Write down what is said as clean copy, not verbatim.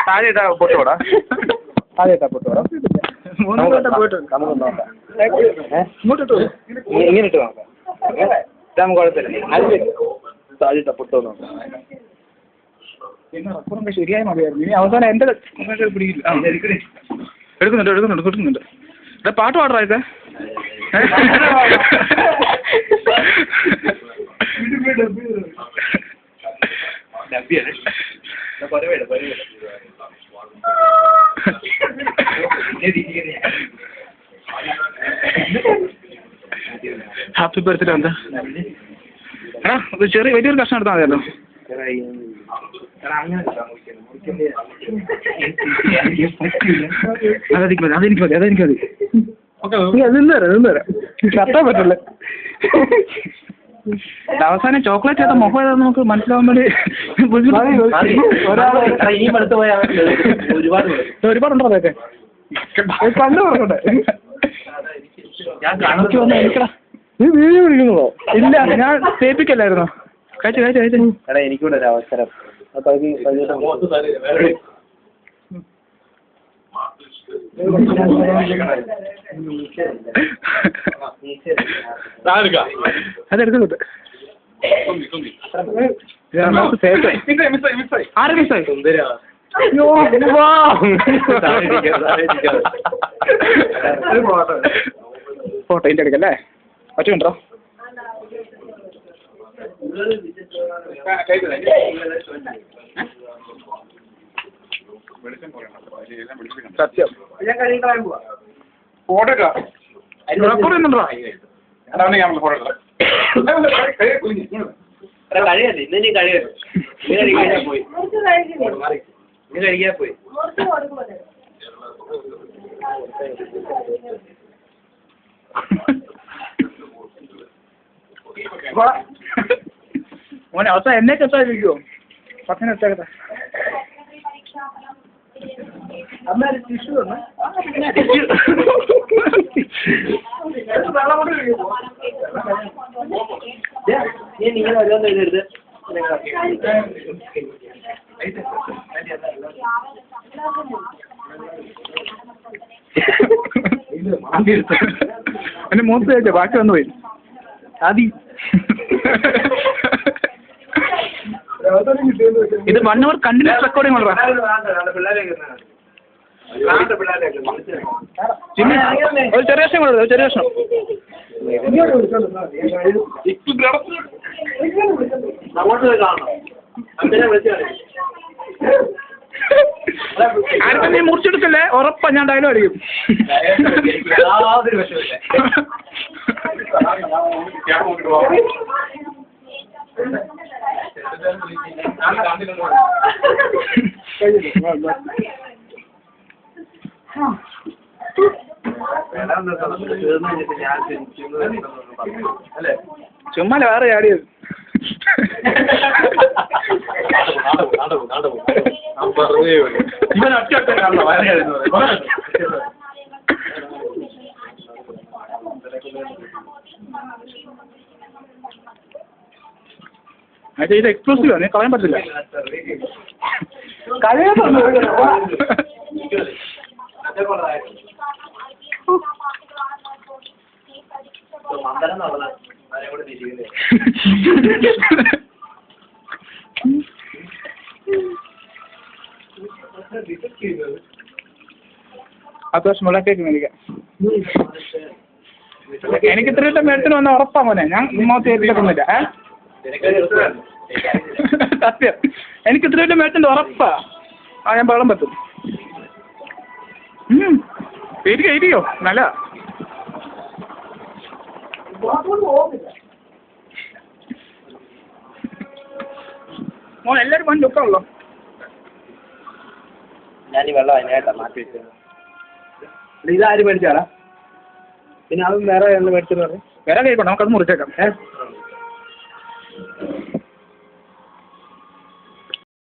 താഴെ ഇട്ടാ പൊട്ടുകൂടാ താഴെ ഇട്ടാ പൊട്ടുകൂടാ ഇങ്ങനെ ഇട്ട് നോക്കാം നമുക്ക് കുഴപ്പമില്ല താഴെ ഇട്ടാ പൊട്ടോ നോക്കാം പിന്നെ റെക്കോർഡൊക്കെ ശരിയായി മതിയായിരുന്നു ഇനി അവസാനം എൻ്റെ പിടിക്കില്ല എടുക്കുന്നുണ്ട് ഇവിടെ പാട്ട് പാടാ ഇത് ഹാപ്പി ബർത്ത്ഡേ എന്താ എടാ വലിയൊരു കഷ്ണം എടുത്താൽ മതിയല്ലോ അതെനിക്ക് മതി നിന്നേരാം കത്താൻ പറ്റില്ല അവസാനം ചോക്ലേറ്റ് ഏതാ മുഖം ഏതാ നമുക്ക് മനസ്സിലാവാൻ വേണ്ടി ഒരുപാടുണ്ടോ അതൊക്കെ കണ്ടു പറഞ്ഞോട്ടെ നീ വീഡിയോ വിളിക്കുന്നുള്ളോ ഇല്ല ഞാൻ തേപ്പിക്കല്ലായിരുന്നോ കഴിച്ചു എടാ എനിക്കൂടെ ഒരു അവസരം അതെടുക്കുന്നുണ്ട് ആരെ മിസ്സായി ഫോട്ടോ ഇതിൻ്റെ എടുക്കല്ലേ പറ്റുന്നുണ്ടോ സത്യം ഫോട്ടോ റെക്കോർഡ് കഴിയല്ലേ ഇന്ന് നീ കഴിയാൻ പോയി കഴിക്കാൻ പോയി മോനെ അവസാനം എന്നെ കെട്ടായിരിക്കുമോ പത്തിനെ വെച്ചേക്കട്ടെ അമ്മ ടിഷ്യൂ ഒന്ന് നിങ്ങൾ വരുമെന്ന് എഴുതരുത് എന്റെ മൂത്ത് കഴിച്ച ബാക്കി വന്നു പോയി ആദി ഇത് 1 hour കണ്ടിന്യൂസ് റെക്കോർഡിംഗ് ഉള്ള ഒരു ചെറിയ വർഷം കൊണ്ടു ചെറിയ വർഷം ആർക്കും നീ മുറിച്ചെടുക്കല്ലേ ഉറപ്പാ ഞാൻ ഡയലോഗ് അടിക്കും ചുമ്മാ വേറെ ചാടിയത് ഇവൻ ഒറ്റ ഇത് എക്സ്പ്ലോസീവ് ആണ് കളയാൻ പറ്റില്ല അത്യാവശ്യം മുളക്കേക്ക് മേടിക്കാം എനിക്ക് ഇത്രയും മേടിച്ചിട്ട് വന്ന ഉറപ്പാ മോനെ ഞാൻ മോത്ത് ഏൽപ്പിക്കുന്നില്ല സത്യം എനിക്ക് ഇത്രയും മേടിച്ചിട്ട് ഉറപ്പാ ആ ഞാൻ വെള്ളം പറ്റും ഇരിക്കോ നല്ല മോൻ എല്ലാവരും വണ്ടി ഒക്കാണല്ലോ ഞാൻ ഈ വെള്ളം അതിനായിട്ടാ മാറ്റി വെച്ചത് ഇതാര് മേടിച്ചാടാ പിന്നെ അതും വേറെ മേടിച്ചെന്ന് പറഞ്ഞു വേറെ കഴിക്കോ നമുക്കത് മുറിച്ചേക്കാം